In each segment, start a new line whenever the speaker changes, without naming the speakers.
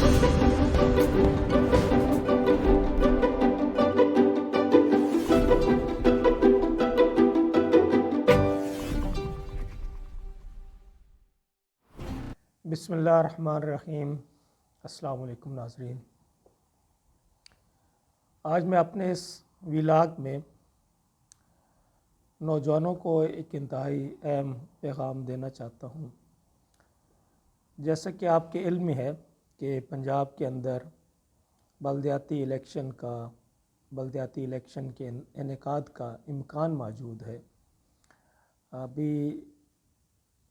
بسم اللہ الرحمن الرحیم۔ السلام علیکم ناظرین، آج میں اپنے اس ویلاگ میں نوجوانوں کو ایک انتہائی اہم پیغام دینا چاہتا ہوں۔ جیسا کہ آپ کے علم میں ہے کہ پنجاب کے اندر بلدیاتی الیکشن کے انعقاد کا امکان موجود ہے۔ ابھی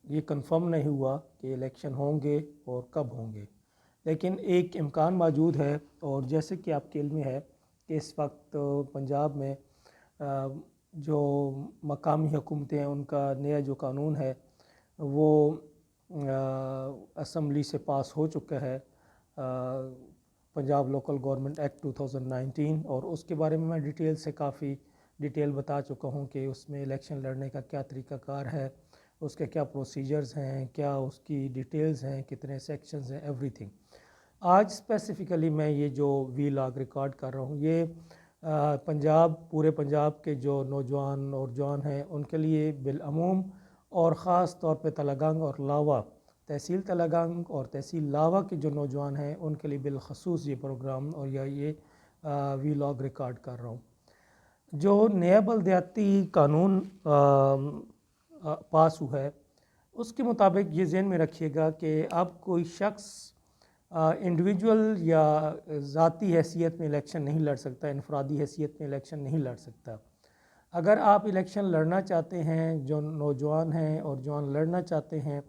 یہ کنفرم نہیں ہوا کہ الیکشن ہوں گے اور کب ہوں گے، لیکن ایک امکان موجود ہے۔ اور جیسے کہ آپ کے علم میں ہے کہ اس وقت پنجاب میں جو مقامی حکومتیں ہیں ان کا نیا جو قانون ہے وہ اسمبلی سے پاس ہو چکا ہے، پنجاب لوکل گورنمنٹ ایکٹ 2019، اور اس کے بارے میں کافی ڈیٹیل بتا چکا ہوں کہ اس میں الیکشن لڑنے کا کیا طریقہ کار ہے، اس کے کیا پروسیجرز ہیں، کیا اس کی ڈیٹیلز ہیں، کتنے سیکشنز ہیں، ایوری تھنگ۔ آج اسپیسیفکلی میں یہ جو ویلاگ ریکارڈ کر رہا ہوں یہ پورے پنجاب کے جو نوجوان اور جوان ہیں ان کے لیے بالعموم، اور خاص طور پہ تلہ اور لاوا، تحصیل تلہ اور تحصیل لاوا کے جو نوجوان ہیں ان کے لیے بالخصوص یہ پروگرام اور یہ ویلاگ ریکارڈ کر رہا ہوں۔ جو نیا بلدیاتی قانون پاس ہوا ہے اس کے مطابق یہ ذہن میں رکھیے گا کہ اب کوئی شخص انڈیویجول یا ذاتی حیثیت میں الیکشن نہیں لڑ سکتا، انفرادی حیثیت میں الیکشن نہیں لڑ سکتا۔ اگر آپ الیکشن لڑنا چاہتے ہیں، جو نوجوان ہیں اور جوان لڑنا چاہتے ہیں،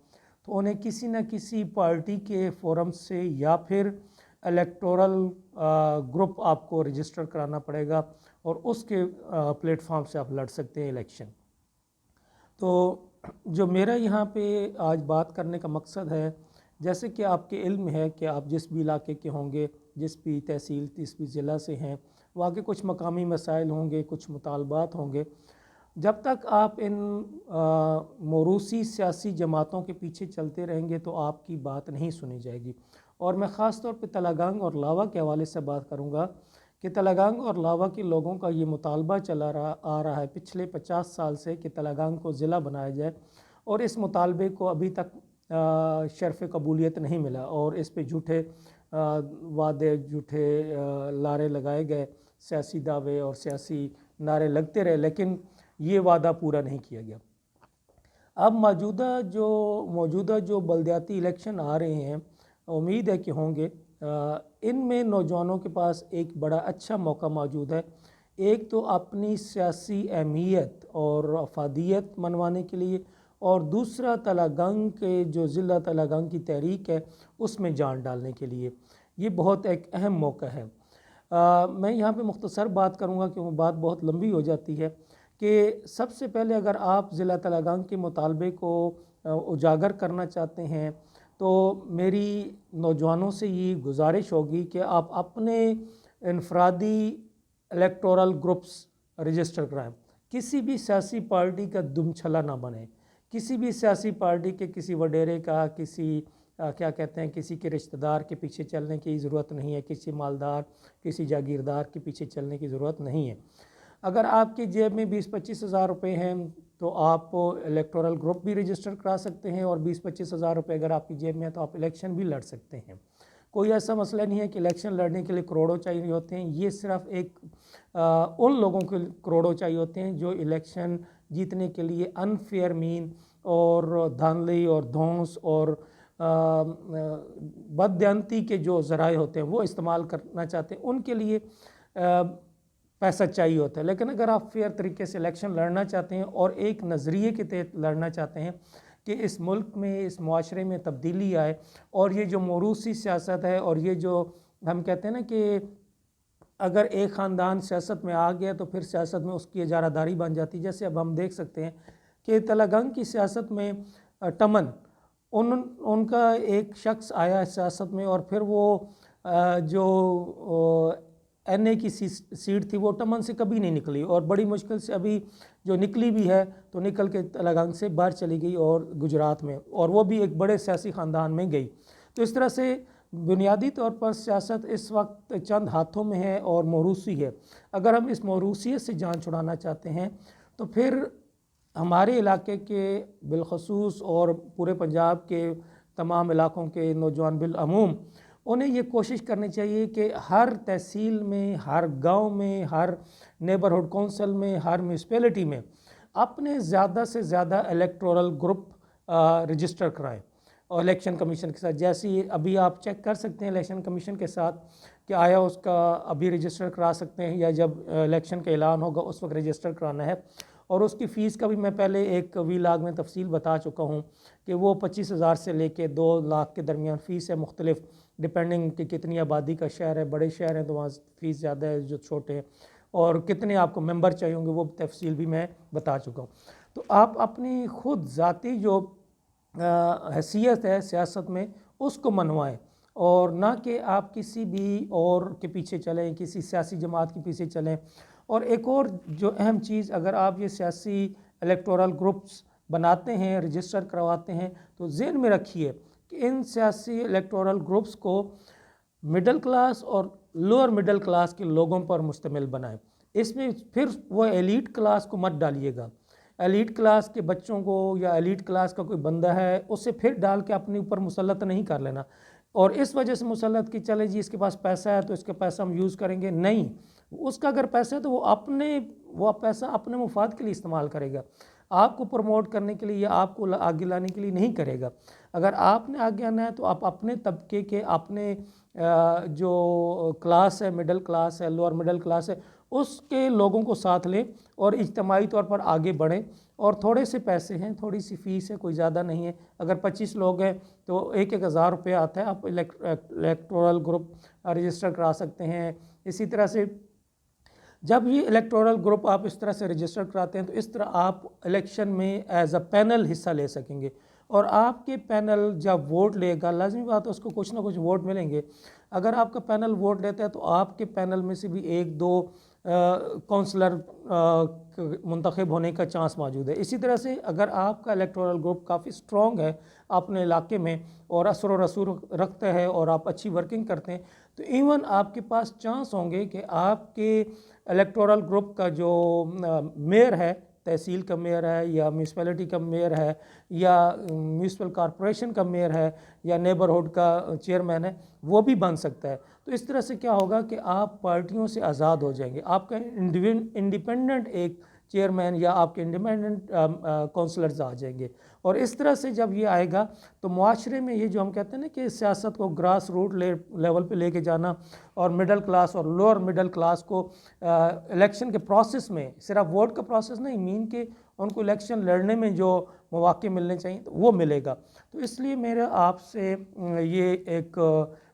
تو انہیں کسی نہ کسی پارٹی کے فورم سے یا پھر الیکٹورل گروپ آپ کو رجسٹر کرانا پڑے گا اور اس کے پلیٹ فارم سے آپ لڑ سکتے ہیں الیکشن۔ تو جو میرا یہاں پہ آج بات کرنے کا مقصد ہے، جیسے کہ آپ کے علم ہے کہ آپ جس بھی علاقے کے ہوں گے، جس بھی تحصیل جس بھی ضلع سے ہیں، وہاں کے کچھ مقامی مسائل ہوں گے، کچھ مطالبات ہوں گے۔ جب تک آپ ان موروثی سیاسی جماعتوں کے پیچھے چلتے رہیں گے تو آپ کی بات نہیں سنی جائے گی۔ اور میں خاص طور پہ تلہ اور لاوا کے حوالے سے بات کروں گا کہ تلہ اور لاوا کے لوگوں کا یہ مطالبہ آ رہا ہے پچھلے 50 سال سے کہ تلہ کو ضلع بنایا جائے، اور اس مطالبے کو ابھی تک شرف قبولیت نہیں ملا، اور اس پہ جھوٹے وعدے، جھوٹے لارے لگائے گئے، سیاسی دعوے اور سیاسی نعرے لگتے رہے، لیکن یہ وعدہ پورا نہیں کیا گیا۔ اب موجودہ جو بلدیاتی الیکشن آ رہے ہیں، امید ہے کہ ہوں گے، ان میں نوجوانوں کے پاس ایک بڑا اچھا موقع موجود ہے۔ ایک تو اپنی سیاسی اہمیت اور افادیت منوانے کے لیے، اور دوسرا تلہ کے جو ضلع تلہ کی تحریک ہے اس میں جان ڈالنے کے لیے۔ یہ بہت ایک اہم موقع ہے۔ میں یہاں پہ مختصر بات کروں گا کیونکہ بات بہت لمبی ہو جاتی ہے، کہ سب سے پہلے اگر آپ ضلع تلہ کے مطالبے کو اجاگر کرنا چاہتے ہیں تو میری نوجوانوں سے یہ گزارش ہوگی کہ آپ اپنے انفرادی الیکٹورل گروپس رجسٹر کرائیں۔ کسی بھی سیاسی پارٹی کا دم چھلا نہ بنے، کسی بھی سیاسی پارٹی کے کسی وڈیرے کا، کسی کے رشتہ دار کے پیچھے چلنے کی ضرورت نہیں ہے، کسی مالدار، کسی جاگیردار کے پیچھے چلنے کی ضرورت نہیں ہے۔ اگر آپ کی جیب میں 20-25 ہزار روپے ہیں تو آپ الیکٹورل گروپ بھی رجسٹر کرا سکتے ہیں، اور 20-25 ہزار روپے اگر آپ کی جیب میں ہے تو آپ الیکشن بھی لڑ سکتے ہیں۔ کوئی ایسا مسئلہ نہیں ہے کہ الیکشن لڑنے کے لیے کروڑوں چاہیے ہوتے ہیں۔ یہ صرف ان لوگوں کے کروڑوں چاہیے ہوتے ہیں جو الیکشن جیتنے کے لیے انفیئر مین اور دھاندلی اور دھونس اور بددیانتی کے جو ذرائع ہوتے ہیں وہ استعمال کرنا چاہتے ہیں، ان کے لیے پیسہ چاہیے ہوتا ہے۔ لیکن اگر آپ فیئر طریقے سے الیکشن لڑنا چاہتے ہیں اور ایک نظریے کے تحت لڑنا چاہتے ہیں کہ اس ملک میں، اس معاشرے میں تبدیلی آئے، اور یہ جو موروثی سیاست ہے، اور یہ جو ہم کہتے ہیں نا کہ اگر ایک خاندان سیاست میں آ گیا تو پھر سیاست میں اس کی اجارہ داری بن جاتی، جیسے اب ہم دیکھ سکتے ہیں کہ تلہ کی سیاست میں ٹمن ان کا ایک شخص آیا سیاست میں، اور پھر وہ جو این اے کی سیٹ تھی وہ ٹمن سے کبھی نہیں نکلی، اور بڑی مشکل سے ابھی جو نکلی بھی ہے تو نکل کے تلہ سے باہر چلی گئی اور گجرات میں، اور وہ بھی ایک بڑے سیاسی خاندان میں گئی۔ تو اس طرح سے بنیادی طور پر سیاست اس وقت چند ہاتھوں میں ہے اور موروثی ہے. اگر ہم اس موروثیت سے جان چھڑانا چاہتے ہیں تو پھر ہمارے علاقے کے بالخصوص اور پورے پنجاب کے تمام علاقوں کے نوجوان بالعموم انہیں یہ کوشش کرنی چاہیے کہ ہر تحصیل میں، ہر گاؤں میں، ہر نیبرہڈ کونسل میں، ہر میونسپلٹی میں اپنے زیادہ سے زیادہ الیکٹورل گروپ رجسٹر کرائیں اور الیکشن کمیشن کے ساتھ. جیسی ابھی آپ چیک کر سکتے ہیں الیکشن کمیشن کے ساتھ کہ آیا اس کا ابھی رجسٹر کرا سکتے ہیں یا جب الیکشن کا اعلان ہوگا اس وقت رجسٹر کرانا ہے. اور اس کی فیس کا بھی میں پہلے ایک ویلاگ میں تفصیل بتا چکا ہوں کہ وہ 25,000 سے لے کے 2 لاکھ کے درمیان فیس ہے، مختلف ڈیپینڈنگ کہ کتنی آبادی کا شہر ہے. بڑے شہر ہیں تو وہاں فیس زیادہ ہے، جو چھوٹے ہیں اور کتنے آپ کو ممبر چاہیے ہوں گے وہ تفصیل بھی میں بتا چکا ہوں. تو آپ اپنی خود ذاتی جو حیثیت ہے سیاست میں اس کو منوائیں اور نہ کہ آپ کسی بھی اور کے پیچھے چلیں، کسی سیاسی جماعت کے پیچھے چلیں. اور ایک اور جو اہم چیز، اگر آپ یہ سیاسی الیکٹورل گروپس بناتے ہیں، رجسٹر کرواتے ہیں تو ذہن میں رکھیے کہ ان سیاسی الیکٹورل گروپس کو مڈل کلاس اور لوور مڈل کلاس کے لوگوں پر مشتمل بنائیں. اس میں پھر وہ ایلیٹ کلاس کو مت ڈالیے گا. ایلیٹ کلاس کے بچوں کو یا ایلیٹ کلاس کا کوئی بندہ ہے اسے پھر ڈال کے اپنے اوپر مسلط نہیں کر لینا اور اس وجہ سے مسلط کہ چلے جی اس کے پاس پیسہ ہے تو اس کا پیسہ ہم یوز کریں گے. نہیں، اس کا اگر پیسہ ہے تو وہ پیسہ اپنے مفاد کے لیے استعمال کرے گا، آپ کو پروموٹ کرنے کے لیے یا آپ کو آگے لانے کے لیے نہیں کرے گا. اگر آپ نے آگے آنا ہے تو آپ اپنے طبقے کے، اپنے جو کلاس ہے، مڈل کلاس ہے، لوور مڈل کلاس ہے، اس کے لوگوں کو ساتھ لیں اور اجتماعی طور پر آگے بڑھیں. اور تھوڑے سے پیسے ہیں، تھوڑی سی فیس ہے، کوئی زیادہ نہیں ہے. اگر 25 لوگ ہیں تو 1,000 روپے آتا ہے، آپ الیکٹورل گروپ رجسٹر کرا سکتے ہیں. اسی طرح سے جب یہ الیکٹورل گروپ آپ اس طرح سے رجسٹر کراتے ہیں تو اس طرح آپ الیکشن میں ایز اے پینل حصہ لے سکیں گے اور آپ کے پینل جب ووٹ لے گا، لازمی بات ہے اس کو کچھ نہ کچھ ووٹ ملیں گے. اگر آپ کا پینل ووٹ لیتا ہے تو آپ کے پینل میں سے بھی 1-2 کونسلر منتخب ہونے کا چانس موجود ہے. اسی طرح سے اگر آپ کا الیکٹورل گروپ کافی سٹرونگ ہے اپنے علاقے میں اور اثر و رسوخ رکھتا ہے اور آپ اچھی ورکنگ کرتے ہیں تو ایون آپ کے پاس چانس ہوں گے کہ آپ کے الیکٹورل گروپ کا جو میئر ہے، تحصیل کا میئر ہے یا میونسپلٹی کا میئر ہے یا میونسپل کارپوریشن کا میئر ہے یا نیبرہڈ کا چیئرمین ہے، وہ بھی بن سکتا ہے. تو اس طرح سے کیا ہوگا کہ آپ پارٹیوں سے آزاد ہو جائیں گے. آپ کا انڈیپینڈنٹ ایک چیئرمین یا آپ کے انڈیپینڈنٹ کونسلرز آ جائیں گے. اور اس طرح سے جب یہ آئے گا تو معاشرے میں یہ جو ہم کہتے ہیں نا کہ سیاست کو گراس روٹ لیول پہ لے کے جانا اور مڈل کلاس اور لوور مڈل کلاس کو الیکشن کے پروسیس میں، صرف ووٹ کا پروسیس نہیں، مین کہ ان کو الیکشن لڑنے میں جو مواقع ملنے چاہیے تو وہ ملے گا. تو اس لیے میرا آپ سے یہ ایک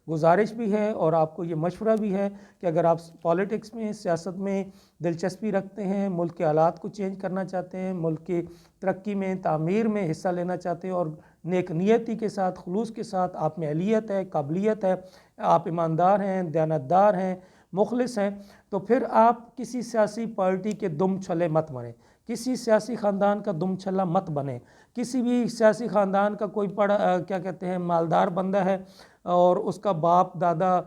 گزارش بھی ہے اور آپ کو یہ مشورہ بھی ہے کہ اگر آپ پالیٹکس میں، سیاست میں دلچسپی رکھتے ہیں، ملک کے حالات کو چینج کرنا چاہتے ہیں، ملک کی ترقی میں، تعمیر میں حصہ لینا چاہتے ہیں اور نیک نیتی کے ساتھ، خلوص کے ساتھ آپ میں اہلیت ہے، قابلیت ہے، آپ ایماندار ہیں، دیانتدار ہیں، مخلص ہیں، تو پھر آپ کسی سیاسی پارٹی کے دم چھلے مت بنیں، کسی سیاسی خاندان کا دم چھلا مت بنیں. کسی بھی سیاسی خاندان کا کوئی کیا کہتے ہیں مالدار بندہ ہے اور اس کا باپ دادا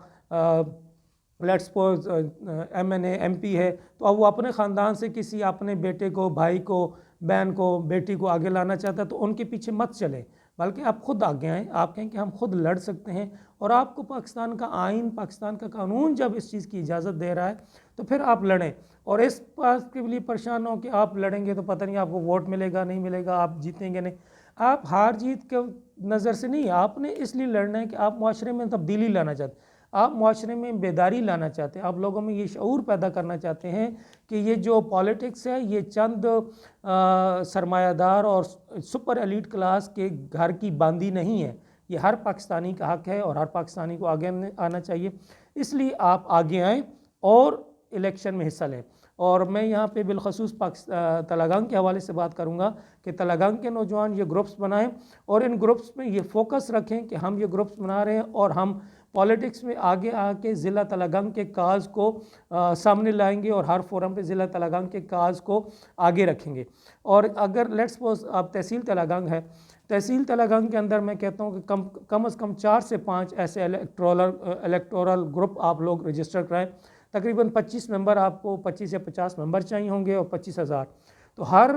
لیٹس سپوز MNA MP ہے تو اب وہ اپنے خاندان سے کسی اپنے بیٹے کو، بھائی کو، بہن کو، بیٹی کو آگے لانا چاہتا ہے تو ان کے پیچھے مت چلیں، بلکہ آپ خود آگے آئیں. آپ کہیں کہ ہم خود لڑ سکتے ہیں اور آپ کو پاکستان کا آئین، پاکستان کا قانون جب اس چیز کی اجازت دے رہا ہے تو پھر آپ لڑیں. اور اس بات کے لیے پریشان ہو کہ آپ لڑیں گے تو پتہ نہیں آپ کو ووٹ ملے گا نہیں ملے گا، آپ جیتیں گے نہیں. آپ ہار جیت کے نظر سے نہیں، آپ نے اس لیے لڑنا ہے کہ آپ معاشرے میں تبدیلی لانا چاہتے ہیں، آپ معاشرے میں بیداری لانا چاہتے ہیں، آپ لوگوں میں یہ شعور پیدا کرنا چاہتے ہیں کہ یہ جو پالیٹکس ہے یہ چند سرمایہ دار اور سپر ایلیٹ کلاس کے گھر کی باندی نہیں ہے، یہ ہر پاکستانی کا حق ہے اور ہر پاکستانی کو آگے آنا چاہیے. اس لیے آپ آگے آئیں اور الیکشن میں حصہ لیں. اور میں یہاں پہ بالخصوص تلنگانہ کے حوالے سے بات کروں گا کہ تلنگانہ کے نوجوان یہ گروپس بنائیں اور ان گروپس میں یہ فوکس رکھیں کہ ہم یہ گروپس بنا رہے ہیں اور ہم پالیٹکس میں آگے آ کے ضلع تلنگانہ کے کاز کو سامنے لائیں گے اور ہر فورم پہ ضلع تلنگانہ کے کاز کو آگے رکھیں گے. اور اگر لیٹس سپوز آپ تحصیل تلنگانہ ہے تحصیل تلہ گنگ کے اندر میں کہتا ہوں کہ کم از کم 4 سے 5 ایسے الیکٹورل گروپ آپ لوگ رجسٹر کرائیں. تقریباً 25 ممبر آپ کو 25 یا 50 ممبر چاہیے ہوں گے اور 25,000. تو ہر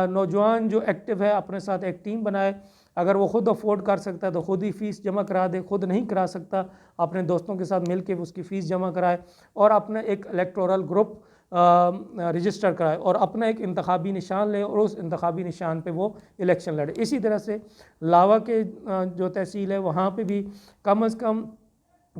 نوجوان جو ایکٹیو ہے اپنے ساتھ ایک ٹیم بنائے. اگر وہ خود افورڈ کر سکتا ہے تو خود ہی فیس جمع کرا دے, خود نہیں کرا سکتا اپنے دوستوں کے ساتھ مل کے اس کی فیس جمع کرائے اور اپنا ایک الیکٹورل گروپ رجسٹر کرائے اور اپنا ایک انتخابی نشان لے اور اس انتخابی نشان پہ وہ الیکشن لڑے. اسی طرح سے لاوا کے جو تحصیل ہے وہاں پہ بھی کم از کم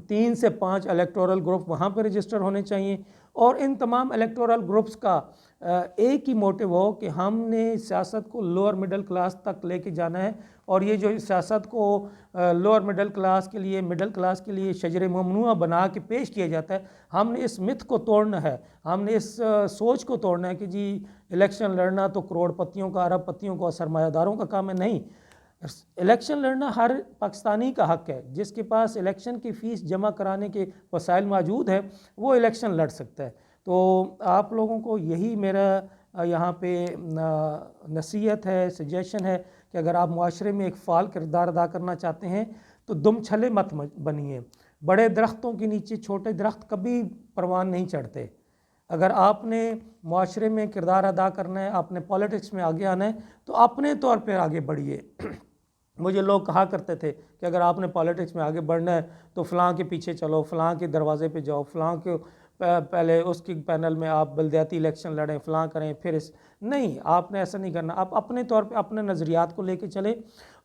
3 سے 5 الیکٹورل گروپ وہاں پہ رجسٹر ہونے چاہیے. اور ان تمام الیکٹورل گروپس کا ایک ہی موٹیو ہو کہ ہم نے سیاست کو لوور مڈل کلاس تک لے کے جانا ہے. اور یہ جو سیاست کو لوور مڈل کلاس کے لیے شجر ممنوعہ بنا کے پیش کیا جاتا ہے, ہم نے اس متھ کو توڑنا ہے, ہم نے اس سوچ کو توڑنا ہے کہ جی الیکشن لڑنا تو کروڑ پتیوں کا, ارب پتیوں کا, سرمایہ داروں کا کام ہے. نہیں, الیکشن لڑنا ہر پاکستانی کا حق ہے. جس کے پاس الیکشن کی فیس جمع کرانے کے وسائل موجود ہیں وہ الیکشن لڑ سکتا ہے. تو آپ لوگوں کو یہی میرا یہاں پہ نصیحت ہے, سجیشن ہے کہ اگر آپ معاشرے میں ایک فعال کردار ادا کرنا چاہتے ہیں تو دم چھلے مت بنیے. بڑے درختوں کے نیچے چھوٹے درخت کبھی پروان نہیں چڑھتے. اگر آپ نے معاشرے میں کردار ادا کرنا ہے, آپ نے پولیٹکس میں آگے آنا ہے تو اپنے طور پہ آگے بڑھیے. مجھے لوگ کہا کرتے تھے کہ اگر آپ نے پولیٹکس میں آگے بڑھنا ہے تو فلاں کے پیچھے چلو, فلاں کے دروازے پہ جاؤ, فلاں کے پہلے اس کی پینل میں آپ بلدیاتی الیکشن لڑیں, فلاں کریں, پھر نہیں, آپ نے ایسا نہیں کرنا. آپ اپنے طور پہ اپنے نظریات کو لے کے چلیں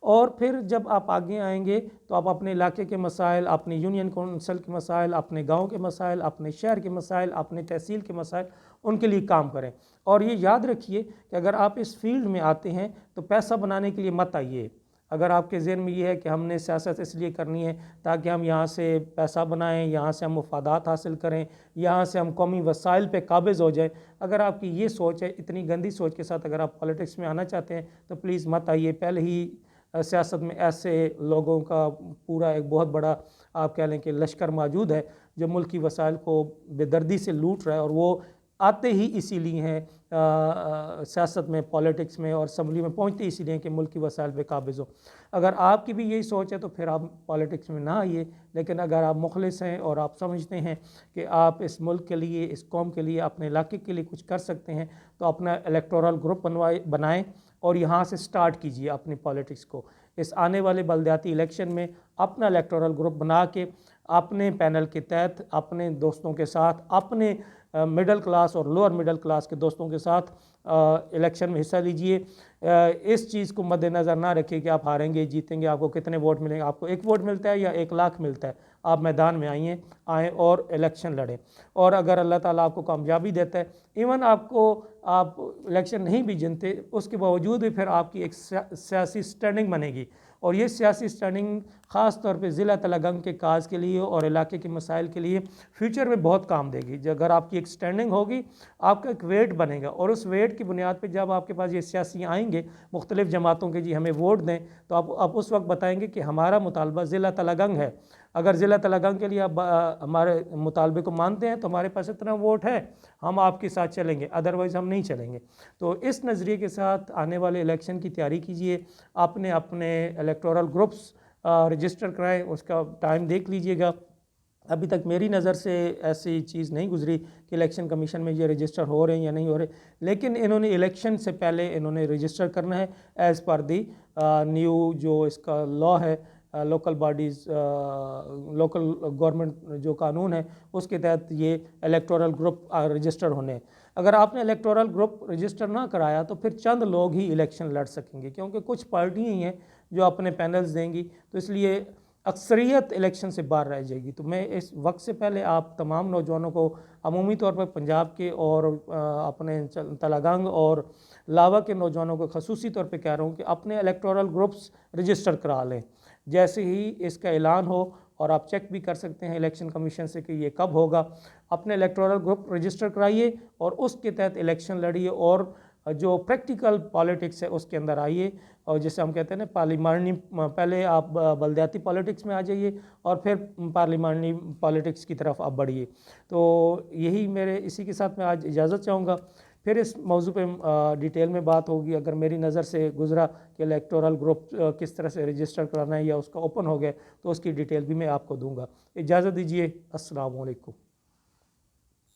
اور پھر جب آپ آگے آئیں گے تو آپ اپنے علاقے کے مسائل, اپنی یونین کونسل کے مسائل, اپنے گاؤں کے مسائل, اپنے شہر کے مسائل, اپنے تحصیل کے مسائل, ان کے لیے کام کریں. اور یہ یاد رکھیے کہ اگر آپ اس فیلڈ میں آتے ہیں تو پیسہ بنانے کے لیے مت آئیے. اگر آپ کے ذہن میں یہ ہے کہ ہم نے سیاست اس لیے کرنی ہے تاکہ ہم یہاں سے پیسہ بنائیں, یہاں سے ہم مفادات حاصل کریں, یہاں سے ہم قومی وسائل پہ قابض ہو جائیں, اگر آپ کی یہ سوچ ہے, اتنی گندی سوچ کے ساتھ اگر آپ پولیٹکس میں آنا چاہتے ہیں تو پلیز مت آئیے. پہلے ہی سیاست میں ایسے لوگوں کا پورا ایک بہت بڑا آپ کہہ لیں کہ لشکر موجود ہے جو ملکی وسائل کو بے دردی سے لوٹ رہا ہے, اور وہ آتے ہی اسی لیے ہیں سیاست میں, پولیٹکس میں اور اسمبلی میں پہنچتے اسی لیے کہ ملکی وسائل پہ قابض ہو. اگر آپ کی بھی یہی سوچ ہے تو پھر آپ پولیٹکس میں نہ آئیے. لیکن اگر آپ مخلص ہیں اور آپ سمجھتے ہیں کہ آپ اس ملک کے لیے, اس قوم کے لیے, اپنے علاقے کے لیے کچھ کر سکتے ہیں تو اپنا الیکٹورل گروپ بنائیں اور یہاں سے سٹارٹ کیجئے اپنی پولیٹکس کو. اس آنے والے بلدیاتی الیکشن میں اپنا الیکٹورل گروپ بنا کے اپنے پینل کے تحت, اپنے دوستوں کے ساتھ, اپنے مڈل کلاس اور لوور مڈل کلاس کے دوستوں کے ساتھ الیکشن میں حصہ لیجئے. اس چیز کو مد نظر نہ رکھیں کہ آپ ہاریں گے, جیتیں گے, آپ کو کتنے ووٹ ملیں گے. آپ کو 1 ووٹ ملتا ہے یا 1 لاکھ ملتا ہے, آپ میدان میں آئیں اور الیکشن لڑیں. اور اگر اللہ تعالیٰ آپ کو کامیابی دیتا ہے, ایون آپ الیکشن نہیں بھی جنتے, اس کے باوجود بھی پھر آپ کی ایک سیاسی سٹینڈنگ بنے گی, اور یہ سیاسی سٹینڈنگ خاص طور پہ ضلع تلہ گنگ کے کاز کے لیے اور علاقے کے مسائل کے لیے فیوچر میں بہت کام دے گی. اگر آپ کی ایک سٹینڈنگ ہوگی, آپ کا ایک ویٹ بنے گا, اور اس ویٹ کی بنیاد پہ جب آپ کے پاس یہ سیاسی آئیں گے مختلف جماعتوں کے, جی ہمیں ووٹ دیں, تو آپ اس وقت بتائیں گے کہ ہمارا مطالبہ ضلع تلہ گنگ ہے. اگر ضلع تلہ گنگ کے لیے آپ ہمارے مطالبے کو مانتے ہیں تو ہمارے پاس اتنا ووٹ ہے, ہم آپ کے ساتھ چلیں گے, ادروائز ہم نہیں چلیں گے. تو اس نظریے کے ساتھ آنے والے الیکشن کی تیاری کیجئے. اپنے الیکٹورل گروپس رجسٹر کرائیں, اس کا ٹائم دیکھ لیجئے گا. ابھی تک میری نظر سے ایسی چیز نہیں گزری کہ الیکشن کمیشن میں یہ رجسٹر ہو رہے ہیں یا نہیں ہو رہے, لیکن انہوں نے الیکشن سے پہلے انہوں نے رجسٹر کرنا ہے ایز پر دی نیو جو اس کا لا ہے, لوکل باڈیز, لوکل گورنمنٹ جو قانون ہے اس کے تحت یہ الیکٹورل گروپ رجسٹر ہونے ہیں. اگر آپ نے الیکٹورل گروپ رجسٹر نہ کرایا تو پھر چند لوگ ہی الیکشن لڑ سکیں گے, کیونکہ کچھ پارٹیاں ہی ہیں جو اپنے پینلز دیں گی, تو اس لیے اکثریت الیکشن سے باہر رہ جائے گی. تو میں اس وقت سے پہلے آپ تمام نوجوانوں کو عمومی طور پر پنجاب کے اور اپنے تلہ گنگ اور لاوا کے نوجوانوں کو خصوصی طور پہ کہہ رہا ہوں کہ اپنے الیکٹورل گروپس رجسٹر کرا لیں. جیسے ہی اس کا اعلان ہو, اور آپ چیک بھی کر سکتے ہیں الیکشن کمیشن سے کہ یہ کب ہوگا, اپنے الیکٹورل گروپ رجسٹر کرائیے اور اس کے تحت الیکشن لڑیے, اور جو پریکٹیکل پالیٹکس ہے اس کے اندر آئیے, اور جسے ہم کہتے ہیں نا پارلیمانی, پہلے آپ بلدیاتی پالیٹکس میں آ جائیے اور پھر پارلیمانی پالیٹکس کی طرف آپ بڑھیے. تو یہی اسی کے ساتھ میں آج اجازت چاہوں گا. پھر اس موضوع پہ ڈیٹیل میں بات ہوگی. اگر میری نظر سے گزرا کہ الیکٹورل گروپ کس طرح سے رجسٹر کرانا ہے یا اس کا اوپن ہو گیا تو اس کی ڈیٹیل بھی میں آپ کو دوں گا. اجازت دیجیے. السلام علیکم.